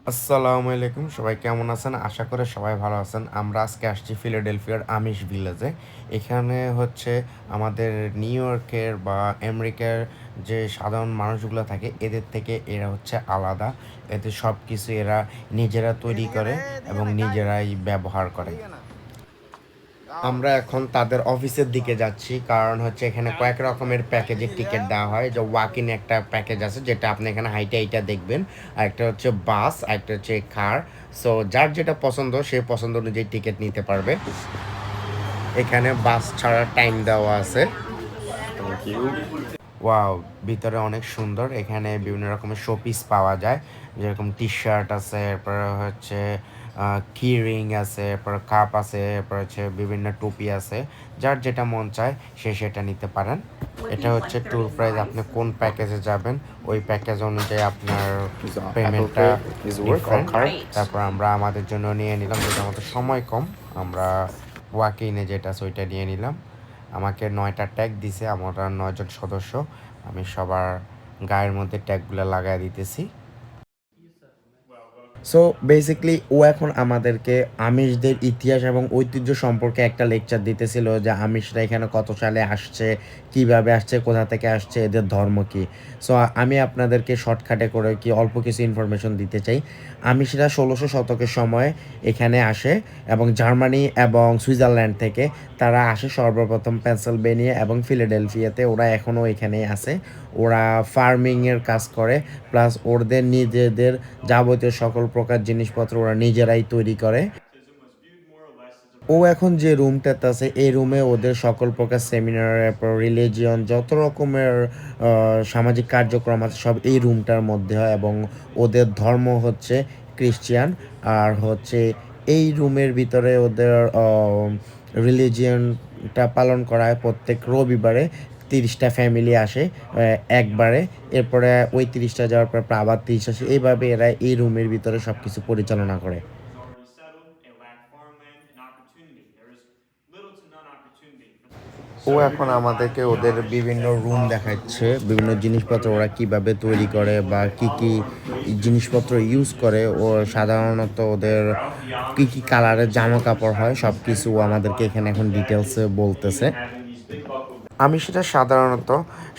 আসসালামু আলাইকুম, সবাই কেমন আছেন? আশা করে সবাই ভালো আছেন। আমরা আজকে আসছি ফিলাডেলফিয়ার আমিশ ভিলেজে। এখানে হচ্ছে আমাদের নিউ ইয়র্কের বা আমেরিকার যে সাধারণ মানুষগুলো থাকে এদের থেকে এরা হচ্ছে আলাদা। এদের সব কিছু এরা নিজেরা তৈরি করে এবং নিজেরাই ব্যবহার করে। আমরা এখন তাদের অফিসের দিকে যাচ্ছি, কারণ হচ্ছে এখানে কয়েক রকমের প্যাকেজের টিকিট দেওয়া হয়। যে ওয়াক ইন একটা প্যাকেজ আছে যেটা আপনি এখানে হাইটে এইটা দেখবেন, আর একটা হচ্ছে বাস, আর একটা হচ্ছে কার। সো যার যেটা পছন্দ সেই পছন্দ অনুযায়ী টিকিট নিতে পারবে। এখানে বাস ছাড়ার টাইম দেওয়া আছে। Thank you. ওয়াও, ভিতরে অনেক সুন্দর। এখানে বিভিন্ন রকমের শোপিস পাওয়া যায়, যেরকম টি শার্ট আছে, এরপরে হচ্ছে কি রিং আছে, এরপর কাপ আছে, এরপর হচ্ছে বিভিন্ন টুপি আছে। যার যেটা মন চায় সে সেটা নিতে পারেন। এটা হচ্ছে ট্যুর প্রাইস, আপনি কোন প্যাকেজে যাবেন ওই প্যাকেজ অনুযায়ী আপনার Is Apple পেমেন্টটা Pay is work or different. card? তারপর আমরা আমাদের জন্য নিয়ে নিলাম, যেটা আমাদের সময় কম, আমরা ওয়াকিনে যেটা আছে ওইটা নিয়ে নিলাম। আমাকে 9টা ট্যাগ দিছে, আমরা 9জন সদস্য। আমি সবার গায়ের মধ্যে ট্যাগগুলো লাগাই দিতেছি। সো বেসিক্যালি ও এখন আমাদেরকে আমিষদের ইতিহাস এবং ঐতিহ্য সম্পর্কে একটা লেকচার দিতেছিল, যে আমিষরা এখানে কত সালে আসছে, কিভাবে আসছে, কোথা থেকে আসছে, এদের ধর্ম কী। সো আমি আপনাদেরকে শর্টকাটে করে কি অল্প কিছু ইনফরমেশন দিতে চাই। আমিষরা 1600 শতকের সময় এখানে আসে, এবং জার্মানি এবং সুইজারল্যান্ড থেকে তারা আসে সর্বপ্রথম পেনসিলভেনিয়া এবং ফিলাডেলফিয়াতে। ওরা এখনও এখানেই আছে। ওরা ফার্মিংয়ের কাজ করে, প্লাস ওদের নিজেদের যাবতীয় সকল প্রকার জিনিসপত্র ওরা নিজেরাই তৈরি করে। ও এখন যে রুমটাতে আছে এই রুমে ওদের সকল প্রকার সেমিনার, এরপর রিলিজিয়ন, যত রকমের সামাজিক কার্যক্রম আছে সব এই রুমটার মধ্যে হয়, এবং ওদের ধর্ম হচ্ছে ক্রিশ্চিয়ান। আর হচ্ছে এই রুমের ভিতরে ওদের রিলিজিয়নটা পালন করা হয় প্রত্যেক রবিবারে। 30টা ফ্যামিলি আসে একবারে, এরপরে ওই 30টা যাওয়ার পর আবার 30 আসে, এইভাবে এরা এই রুমের ভিতরে সব কিছু পরিচালনা করে। ও এখন আমাদেরকে ওদের বিভিন্ন রুম দেখাচ্ছে, বিভিন্ন জিনিসপত্র ওরা কিভাবে তৈরি করে বা কি কি জিনিসপত্র ইউজ করে। ও সাধারণত ওদের কি কি কালারের জামা কাপড় হয় সব কিছু আমাদেরকে এখানে এখন ডিটেলসে বলতেছে। আমি সেটা সাধারণত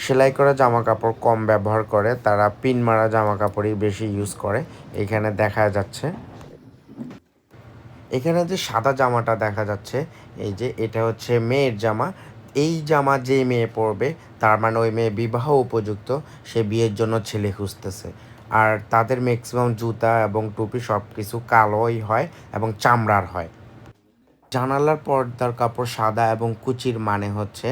সেলাই করা জামা কাপড় কম ব্যবহার করে, তারা পিন মারা জামা কাপড়ই বেশি ইউজ করে। এখানে দেখা যাচ্ছে, এখানে যে সাদা জামাটা দেখা যাচ্ছে, এই যে এটা হচ্ছে মেয়ের জামা। এই জামা যে মেয়ে পরবে তার মানে ওই মেয়ে বিবাহ উপযুক্ত, সে বিয়ের জন্য ছেলে খুঁজতেছে। আর তাদের ম্যাক্সিমাম জুতা এবং টুপি সব কিছু কালোই হয় এবং চামড়ার হয়। জানালার পর্দার কাপড় সাদা এবং কুচির মানে হচ্ছে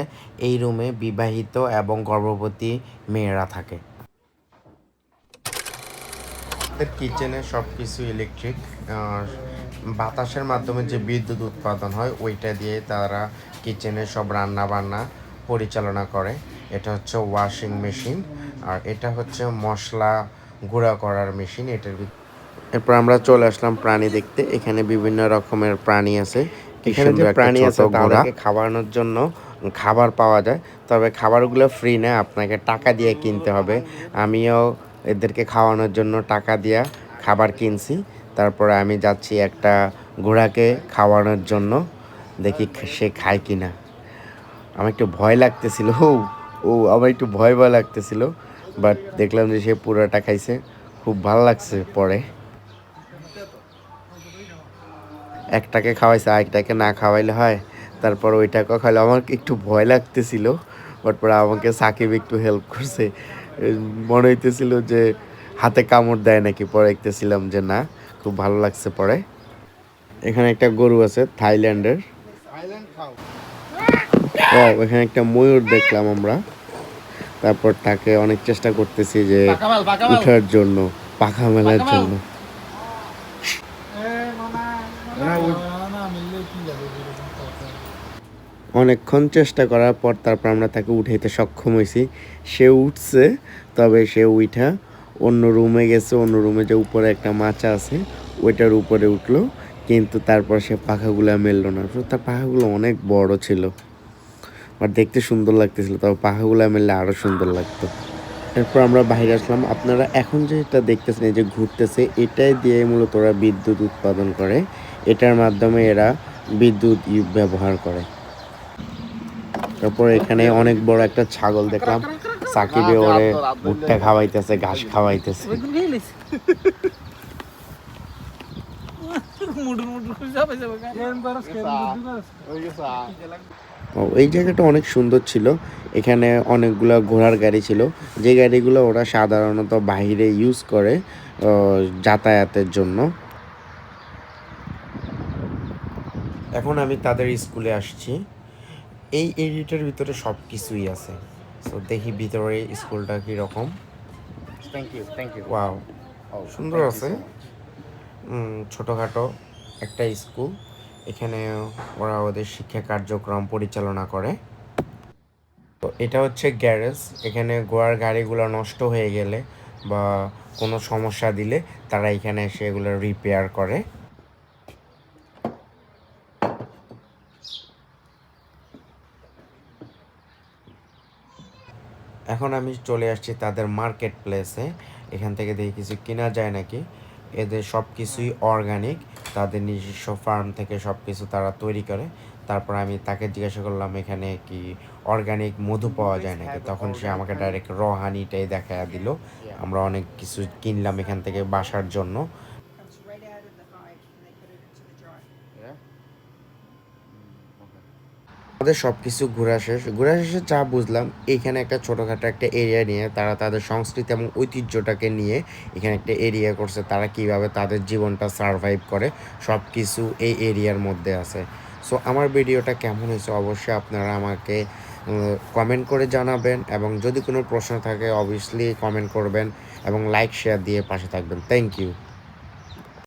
এই রুমে বিবাহিত এবং গর্ভবতী মেয়েরা থাকে। কিচেনে সব কিছু ইলেকট্রিক, বাতাসের মাধ্যমে যে বিদ্যুৎ উৎপাদন হয় ওইটা দিয়ে তারা কিচেনে সব রান্না বান্না পরিচালনা করে। এটা হচ্ছে ওয়াশিং মেশিন, আর এটা হচ্ছে মশলা গুঁড়া করার মেশিন। এরপর আমরা চলে আসলাম প্রাণী দেখতে। এখানে বিভিন্ন রকমের প্রাণী আছে। কি এখানে যে সুন্দর একটা প্রাণী ছোট আছে ঘোড়া। তাদেরকে খাওয়ানোর জন্য খাবার পাওয়া যায়, তবে খাবারগুলো ফ্রি না, আপনাকে টাকা দিয়ে কিনতে হবে। আমিও এদেরকে খাওয়ানোর জন্য টাকা দিয়ে খাবার কিনছি। তারপরে আমি যাচ্ছি একটা ঘোড়াকে খাওয়ানোর জন্য, দেখি সে খায় কি না। আমার একটু ভয় লাগতেছিল, আমার একটু ভয় ভয় লাগতেছিল, বাট দেখলাম যে সে পুরোটা খাইছে। খুব ভালো লাগছে। পরে একটাকে খাওয়াইছে, আরেকটাকে না খাওয়াইলে হয়। তারপর ওইটাকেও খাইলে আমার একটু ভয় লাগতেছিল, বাট পরে আমাকে সাকিব একটু হেল্প করছে। মনে হইতেছিল যে হাতে কামড় দেয় নাকি, পরে দেখতেছিলাম যে না, খুব ভালো লাগছে পরে। এখানে একটা গরু আছে থাইল্যান্ডের। ও, এখানে একটা ময়ূর দেখলাম আমরা। তারপর তাকে অনেক চেষ্টা করতেছি যে উঠার জন্য, পাখা মেলার জন্য। অনেকক্ষণ চেষ্টা করার পর তারপর আমরা তাকে উঠাইতে সক্ষম হয়েছি। সে উঠছে, তবে সে উঠা অন্য রুমে গেছে। অন্য রুমে যে উপরে একটা মাচা আছে ওইটার উপরে উঠলো, কিন্তু তারপর সে পাখাগুলো মেললো না। তো তার পাখাগুলো অনেক বড় ছিল, আর দেখতে সুন্দর লাগতেছিল, তবে পাখাগুলো মেললে আরও সুন্দর লাগতো। এরপর আমরা বাইরে আসলাম। আপনারা এখন যেটা দেখতেছেন এই যে ঘুরতেছে এটাই দিয়ে মূলত ওরা বিদ্যুৎ উৎপাদন করে। এটার মাধ্যমে এরা বিদ্যুৎ ব্যবহার করে। তারপর এখানে অনেক বড় একটা ছাগল দেখলাম। সাকিবে ওরে ভুট্টা খাওয়াইতেছে, ঘাস খাওয়াইতেছে। ও এই জায়গাটা অনেক সুন্দর ছিল। এখানে অনেকগুলা ঘোড়ার গাড়ি ছিল। যে গাড়িগুলো ওরা সাধারণত বাহিরে ইউজ করে যাতায়াতের জন্য। এখন আমি তাদের স্কুলে আসছি। এই এরিয়াটার ভিতরে সব কিছুই আছে। সো দেখি ভিতরে স্কুলটা কীরকম। Thank you. ওয়াও, Oh, সুন্দর thank you আছে। so much. ছোটোখাটো একটা স্কুল। এখানে ওরা ওদের শিক্ষা কার্যক্রম পরিচালনা করে। তো এটা হচ্ছে গ্যারেজ। এখানে ঘোড়ার গাড়িগুলো নষ্ট হয়ে গেলে বা কোনো সমস্যা দিলে তারা এখানে এসে এগুলো রিপেয়ার করে। এখন আমি চলে আসছি তাদের মার্কেট প্লেসে। এখান থেকে দেখি কিছু কেনা যায় নাকি। এদের সব কিছুই অর্গানিক, তাদের নিজস্ব ফার্ম থেকে সব কিছু তারা তৈরি করে। তারপর আমি তাকে জিজ্ঞাসা করলাম এখানে কি অর্গানিক মধু পাওয়া যায় নাকি, তখন সে আমাকে ডাইরেক্ট র হানিটাই দেখায় দিল। আমরা অনেক কিছু কিনলাম এখান থেকে বাসার জন্য। Comes right out of the hive and they put it into the jar. Yeah? আমাদের সব কিছু ঘোরা শেষে যা বুঝলাম এইখানে একটা ছোটোখাটো একটা এরিয়া নিয়ে তারা তাদের সংস্কৃতি এবং ঐতিহ্যটাকে নিয়ে এখানে একটা এরিয়া করছে। তারা কিভাবে তাদের জীবনটা সারভাইভ করে সব কিছু এই এরিয়ার মধ্যে আছে। সো আমার ভিডিওটা কেমন হয়েছে অবশ্যই আপনারা আমাকে কমেন্ট করে জানাবেন, এবং যদি কোনো প্রশ্ন থাকে অবভিয়াসলি কমেন্ট করবেন এবং লাইক শেয়ার দিয়ে পাশে থাকবেন। Thank you.